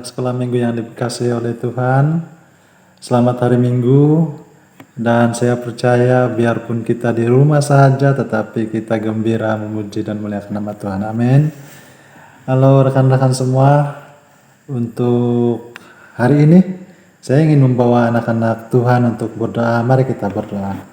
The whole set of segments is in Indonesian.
anak-anak sekolah minggu yang dikasihi oleh Tuhan. Selamat hari Minggu, dan saya percaya biarpun kita di rumah saja, tetapi kita gembira memuji dan memuliakan nama Tuhan. Amin. Halo rekan-rekan semua, untuk hari ini saya ingin membawa anak-anak Tuhan untuk berdoa. Mari kita berdoa.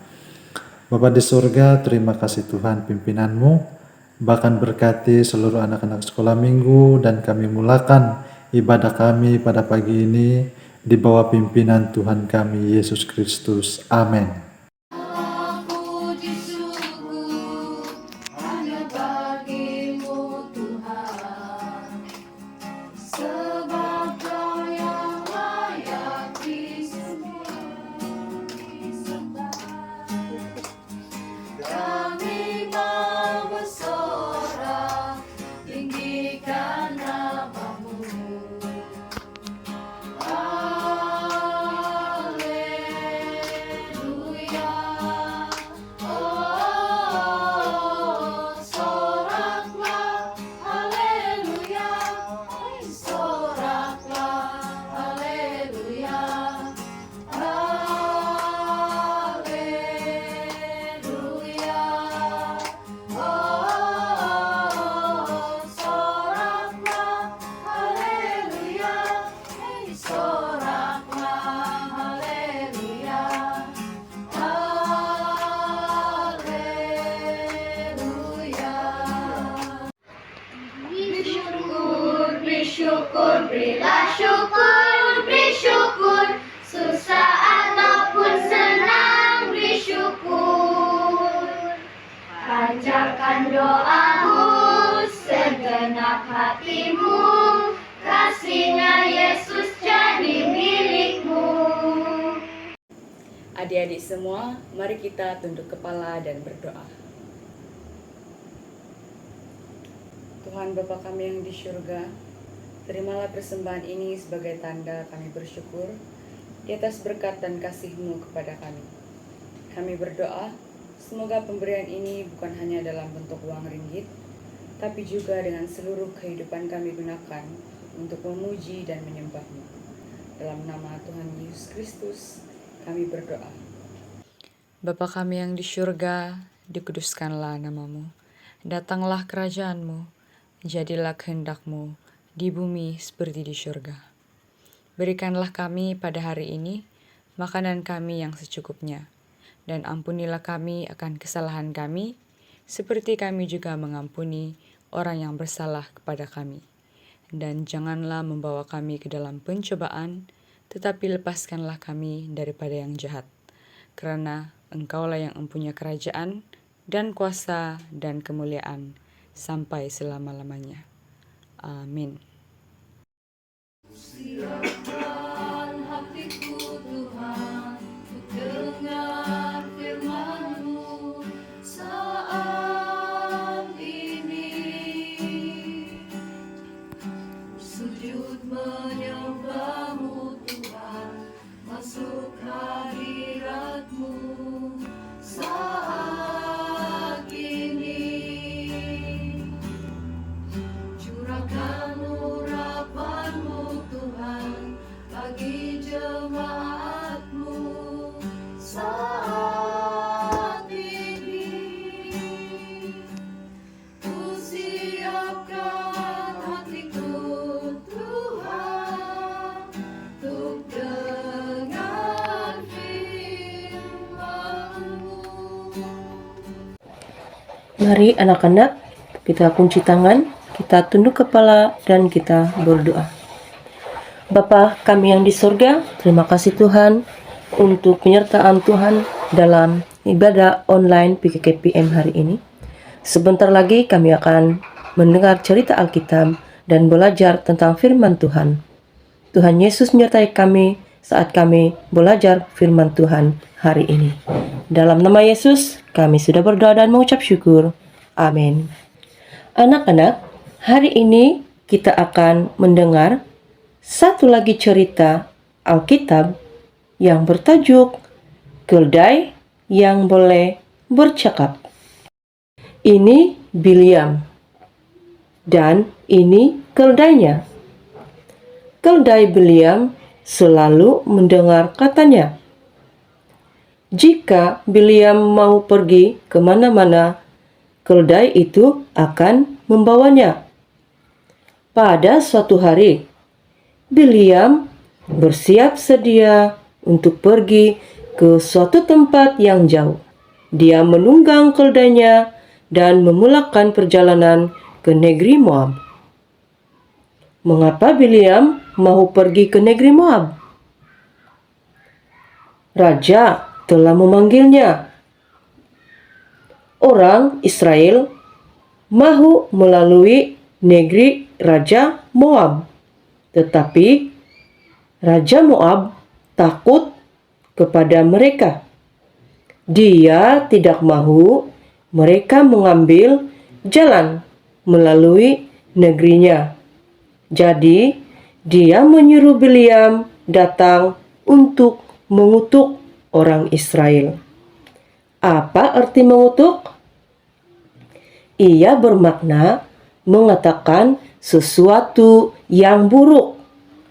Bapa di surga, terima kasih Tuhan pimpinanmu. Bahkan berkati seluruh anak-anak sekolah minggu, dan kami mulakan ibadah kami pada pagi ini di bawah pimpinan Tuhan kami Yesus Kristus. Amin. Bersyukur, berilah syukur, beri syukur, susah ataupun senang, beri syukur. Panjatkan doamu, segenap hatimu, kasihnya Yesus jadi milikmu. Adik-adik semua, mari kita tunduk kepala dan berdoa. Tuhan Bapa kami yang di surga, terimalah persembahan ini sebagai tanda kami bersyukur di atas berkat dan kasih-Mu kepada kami. Kami berdoa, semoga pemberian ini bukan hanya dalam bentuk uang ringgit, tapi juga dengan seluruh kehidupan kami gunakan untuk memuji dan menyembah-Mu. Dalam nama Tuhan Yesus Kristus, kami berdoa. Bapa kami yang di surga, dikuduskanlah nama-Mu. Datanglah kerajaan-Mu, jadilah kehendak-Mu di bumi seperti di surga. Berikanlah kami pada hari ini makanan kami yang secukupnya, dan ampunilah kami akan kesalahan kami, seperti kami juga mengampuni orang yang bersalah kepada kami. Dan janganlah membawa kami ke dalam pencobaan, tetapi lepaskanlah kami daripada yang jahat. Karena Engkaulah yang mempunyai kerajaan, dan kuasa, dan kemuliaan, sampai selama-lamanya. Amin. Siapkan hatiku Tuhan, untuk dengar firman-Mu saat ini. Sujud menyembah-Mu Tuhan, masuk hadirat-Mu saat ini. Curahkan urapan-Mu Tuhan bagi jemaat-Mu saat ini. Ku siapkan hatiku Tuhan, untuk dengar firman-Mu. Mari anak-anak, kita kunci tangan, kita tunduk kepala, dan kita berdoa. Bapa kami yang di surga, terima kasih Tuhan untuk penyertaan Tuhan dalam ibadah online PKKPM hari ini. Sebentar lagi kami akan mendengar cerita Alkitab dan belajar tentang firman Tuhan. Tuhan Yesus menyertai kami saat kami belajar firman Tuhan hari ini. Dalam nama Yesus, kami sudah berdoa dan mengucap syukur. Amin. Anak-anak, hari ini kita akan mendengar satu lagi cerita Alkitab yang bertajuk Keledai yang Boleh Bercakap. Ini Biliam dan ini keledainya. keldai Biliam selalu mendengar katanya. Jika Biliam mau pergi kemana-mana, keldai itu akan membawanya. Pada suatu hari, Biliam bersiap sedia untuk pergi ke suatu tempat yang jauh. Dia menunggang keldainya dan memulakan perjalanan ke negeri Moab. Mengapa Biliam mau pergi ke negeri Moab? Raja telah memanggilnya. Orang Israel mahu melalui negeri Raja Moab, tetapi Raja Moab takut kepada mereka. Dia tidak mahu mereka mengambil jalan melalui negerinya. Jadi, dia menyuruh Biliam datang untuk mengutuk orang Israel. Apa arti mengutuk? Ia bermakna mengatakan sesuatu yang buruk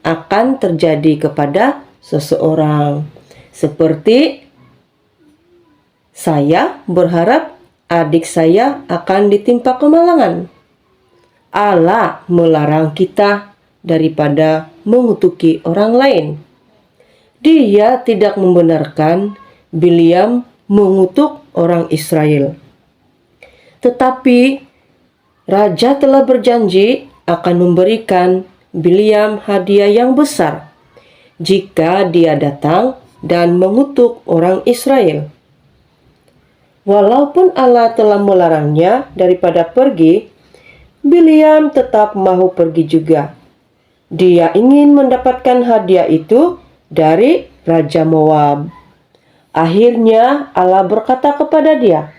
akan terjadi kepada seseorang. Seperti, saya berharap adik saya akan ditimpa kemalangan. Allah melarang kita daripada mengutuki orang lain. Dia tidak membenarkan Biliam mengutuk orang Israel. Tetapi raja telah berjanji akan memberikan Biliam hadiah yang besar jika dia datang dan mengutuk orang Israel. Walaupun Allah telah melarangnya daripada pergi, Biliam tetap mau pergi juga. Dia ingin mendapatkan hadiah itu dari Raja Moab. Akhirnya Allah berkata kepada dia,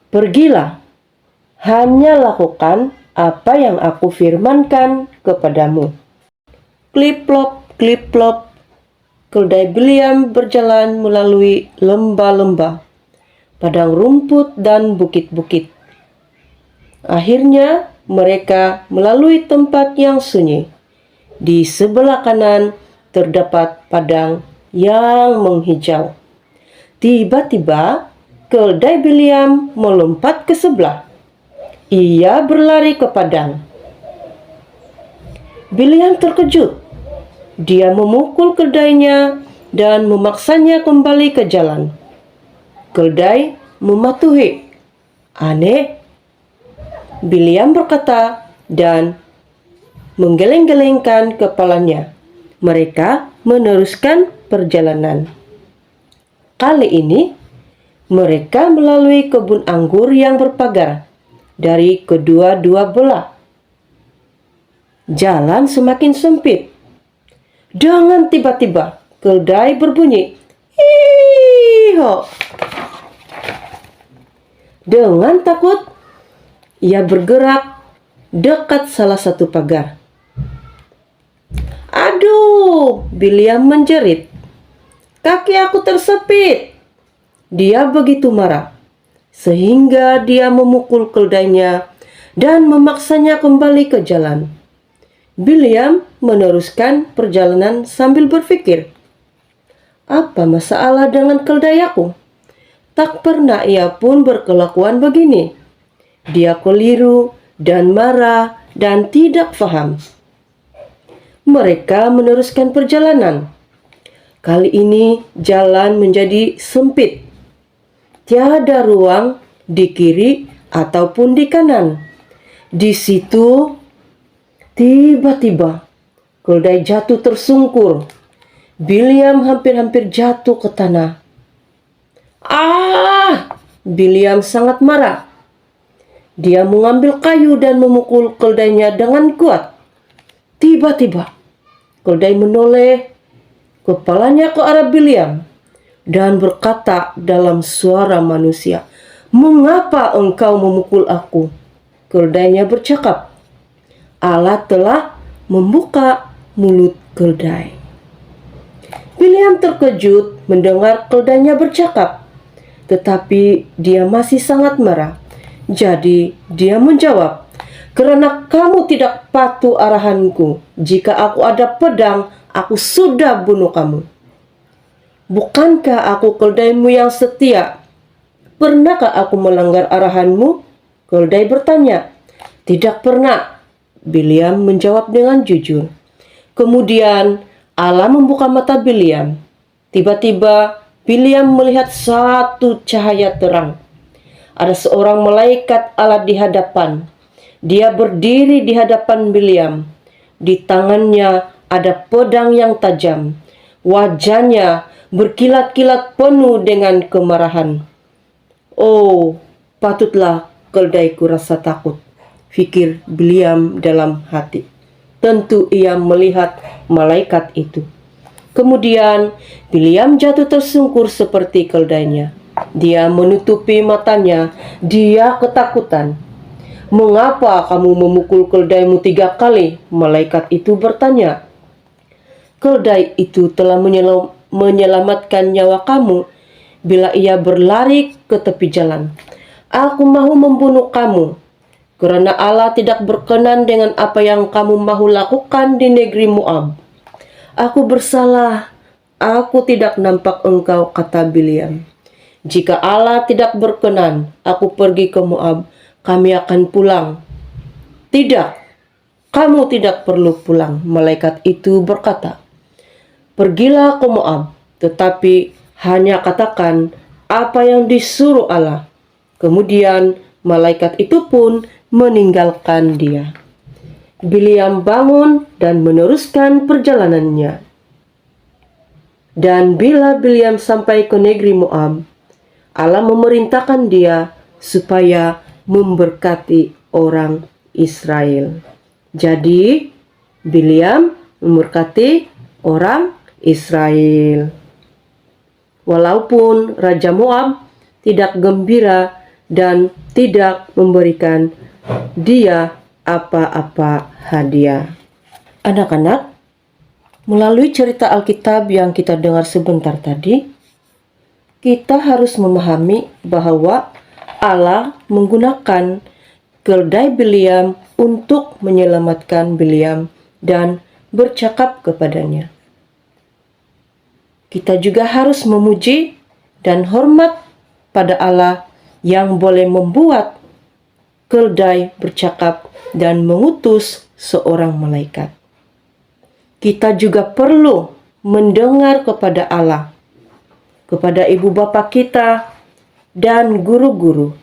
"Pergilah, hanya lakukan apa yang aku firmankan kepadamu." Klip-klop, klip-klop, keldai Biliam berjalan melalui lembah-lembah, padang rumput dan bukit-bukit. Akhirnya mereka melalui tempat yang sunyi. Di sebelah kanan terdapat padang yang menghijau. Tiba-tiba keldai Biliam melompat ke sebelah. Ia berlari ke padang. Biliam terkejut. Dia memukul keldainya dan memaksanya kembali ke jalan. Keldai mematuhi. "Aneh," Biliam berkata dan menggeleng-gelengkan kepalanya. Mereka meneruskan perjalanan. Kali ini mereka melalui kebun anggur yang berpagar dari kedua-dua belah. Jalan semakin sempit. Dengan tiba-tiba keldai berbunyi, "Hiho!" Dengan takut, ia bergerak dekat salah satu pagar. "Aduh!" Biliam menjerit. "Kaki aku tersepit." Dia begitu marah, sehingga dia memukul keldainya dan memaksanya kembali ke jalan. Biliam meneruskan perjalanan sambil berpikir, "Apa masalah dengan keldai aku? Tak pernah ia pun berkelakuan begini. Dia keliru dan marah dan tidak faham." Mereka meneruskan perjalanan. Kali ini jalan menjadi sempit. Tiada ruang di kiri ataupun di kanan. Di situ tiba-tiba keldai jatuh tersungkur. Biliam hampir-hampir jatuh ke tanah. "Ah!" Biliam sangat marah. Dia mengambil kayu dan memukul keldainya dengan kuat. Tiba-tiba, keldai menoleh kepalanya ke arah Biliam dan berkata dalam suara manusia, "Mengapa engkau memukul aku?" Keldainya bercakap, "Allah telah membuka mulut keldai." Biliam terkejut mendengar keldainya bercakap, tetapi dia masih sangat marah. Jadi dia menjawab, Karena kamu tidak patuh arahanku, jika aku ada pedang, aku sudah bunuh kamu. Bukankah aku keldaimu yang setia? Pernahkah aku melanggar arahanmu? Keldai bertanya. Tidak pernah. Bileam menjawab dengan jujur. Kemudian Allah membuka mata Bileam. Tiba-tiba Bileam melihat satu cahaya terang. Ada seorang malaikat Allah di hadapan. Dia berdiri di hadapan Bileam. Di tangannya ada pedang yang tajam. Wajahnya berkilat-kilat penuh dengan kemarahan. Oh, patutlah keldaiku rasa takut, fikir Bileam dalam hati. Tentu ia melihat malaikat itu. Kemudian Bileam jatuh tersungkur seperti keldainya. Dia menutupi matanya. Dia ketakutan. Mengapa kamu memukul keldaimu 3 kali? Malaikat itu bertanya. Keldai itu telah menyelamatkan nyawa kamu bila ia berlari ke tepi jalan. Aku mahu membunuh kamu, karena Allah tidak berkenan dengan apa yang kamu mahu lakukan di negeri Moab. Aku bersalah, aku tidak nampak engkau, kata Bileam. Jika Allah tidak berkenan, aku pergi ke Moab, kami akan pulang. Tidak, kamu tidak perlu pulang, malaikat itu berkata. Pergilah ke Moab, tetapi hanya katakan apa yang disuruh Allah. Kemudian malaikat itu pun meninggalkan dia. Bileam bangun dan meneruskan perjalanannya. Dan bila Bileam sampai ke negeri Moab, Allah memerintahkan dia supaya memberkati orang Israel. Jadi Bileam memberkati orang Israel. Walaupun Raja Moab tidak gembira dan tidak memberikan dia apa-apa hadiah. Anak-anak, melalui cerita Alkitab yang kita dengar sebentar tadi, kita harus memahami bahwa Allah menggunakan keldai Bileam untuk menyelamatkan Bileam dan bercakap kepadanya. Kita juga harus memuji dan hormat pada Allah yang boleh membuat keldai bercakap dan mengutus seorang malaikat. Kita juga perlu mendengar kepada Allah, kepada ibu bapa kita dan guru-guru.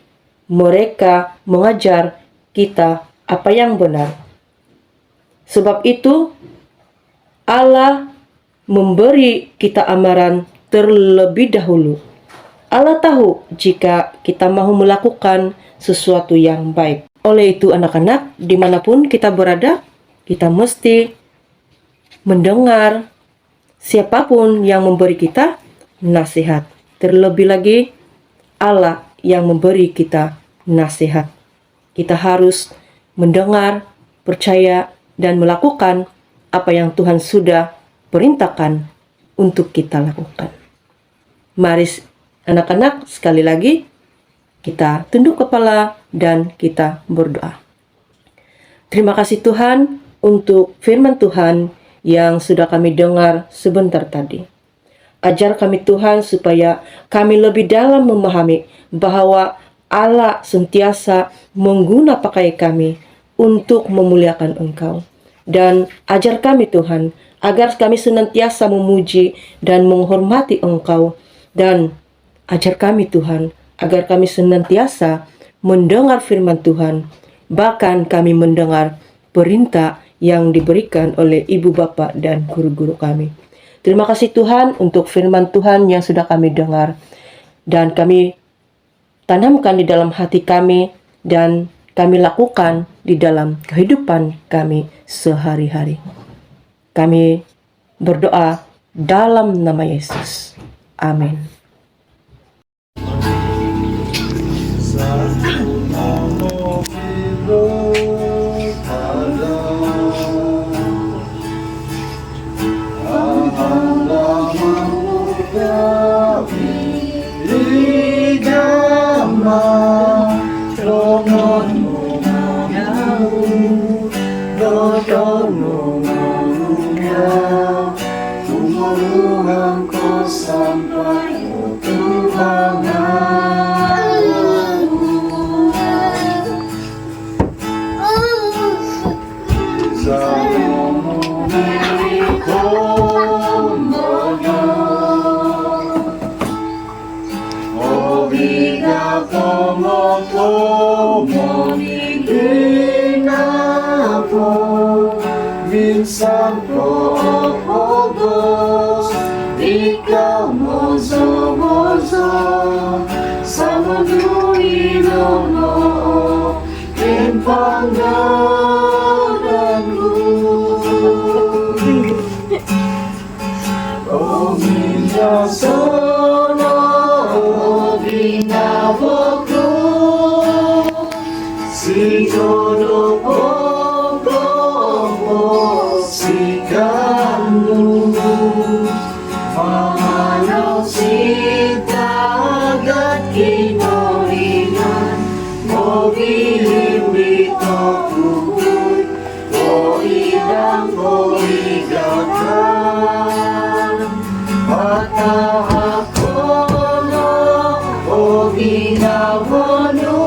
Mereka mengajar kita apa yang benar. Sebab itu Allah memberi kita amaran terlebih dahulu. Allah tahu jika kita mau melakukan sesuatu yang baik. Oleh itu anak-anak, dimanapun kita berada, kita mesti mendengar siapapun yang memberi kita nasihat. Terlebih lagi Allah yang memberi kita nasihat. Kita harus mendengar, percaya, dan melakukan apa yang Tuhan sudah perintahkan untuk kita lakukan. Mari anak-anak, sekali lagi kita tunduk kepala dan kita berdoa. Terima kasih Tuhan untuk firman Tuhan yang sudah kami dengar sebentar tadi. Ajar kami Tuhan supaya kami lebih dalam memahami bahwa Allah sentiasa mengguna pakai kami untuk memuliakan Engkau. Dan ajar kami Tuhan agar kami senantiasa memuji dan menghormati Engkau. Dan ajar kami Tuhan agar kami senantiasa mendengar firman Tuhan. Bahkan kami mendengar perintah yang diberikan oleh ibu bapa dan guru-guru kami. Terima kasih Tuhan untuk firman Tuhan yang sudah kami dengar. Dan kami tanamkan di dalam hati kami dan kami lakukan di dalam kehidupan kami sehari-hari. Kami berdoa dalam nama Yesus. Amin. Romo omoni ginafo minsan po ogos ikaw mozo sa mundo inono en pangalanku o minha sono ginafo Sigono pogo sikandu Mamanaw sitagat kinoringan Mobilim dito kukoy O idang o igatan Patahakono o ginawono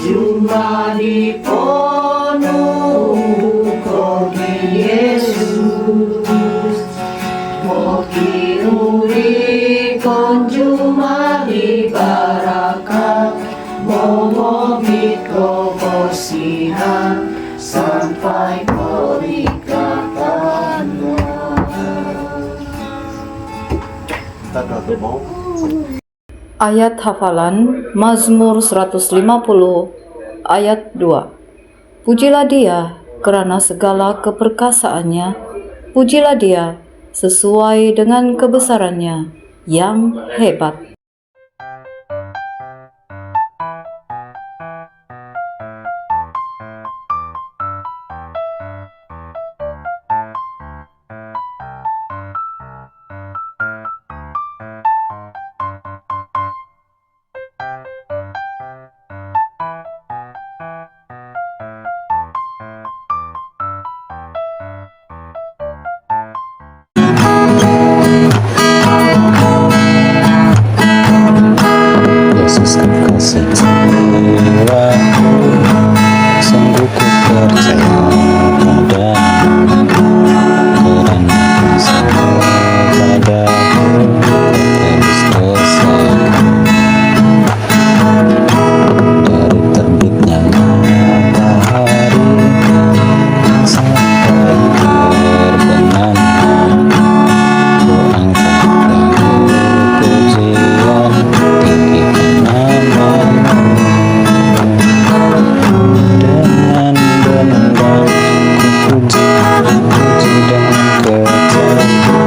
Yumani pono ko ni Yesus Mo kinuri kon jumani barakat Mo momit ko posihan sampai perikatan Ayat hafalan Mazmur 150 ayat 2. Pujilah Dia kerana segala keperkasaannya, pujilah Dia sesuai dengan kebesarannya yang hebat. Yesus kekasih jiwaku, sungguh ku percaya padamu, kerana kasih padaku tebus dosaku. Dari terbitnya matahari sampai terbenamnya, ku angkat dagu pujian tinggikan namamu. Dengan dendam ku puji dengan kecapi Yesus kekasihku.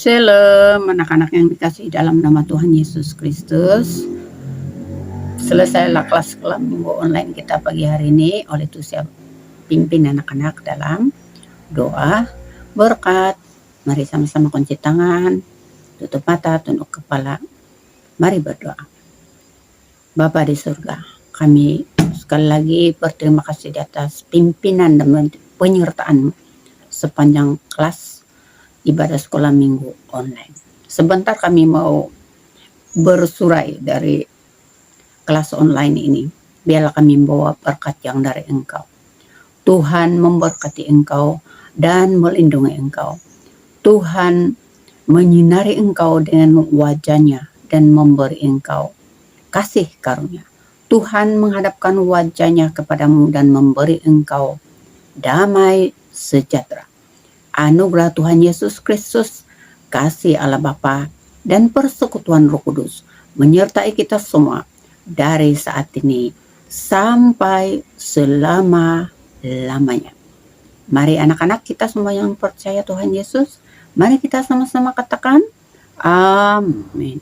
Shalom anak-anak yang dikasihi dalam nama Tuhan Yesus Kristus. Selesailah kelas minggu online kita pagi hari ini. Oleh itu saya pimpin anak-anak dalam doa berkat. Mari sama-sama kunci tangan, tutup mata, tunduk kepala. Mari berdoa. Bapa di surga, kami sekali lagi berterima kasih di atas pimpinan dan penyertaan sepanjang kelas ibadah sekolah minggu online. Sebentar kami mau bersurai dari kelas online ini. Biarlah kami membawa berkat yang dari Engkau. Tuhan memberkati Engkau dan melindungi Engkau. Tuhan menyinari Engkau dengan wajah-Nya dan memberi Engkau kasih karunia. Tuhan menghadapkan wajah-Nya kepadamu dan memberi Engkau damai sejahtera. Anugerah Tuhan Yesus Kristus, kasih Allah Bapa dan persekutuan Roh Kudus menyertai kita semua dari saat ini sampai selama-lamanya. Mari anak-anak kita semua yang percaya Tuhan Yesus, mari kita sama-sama katakan amin.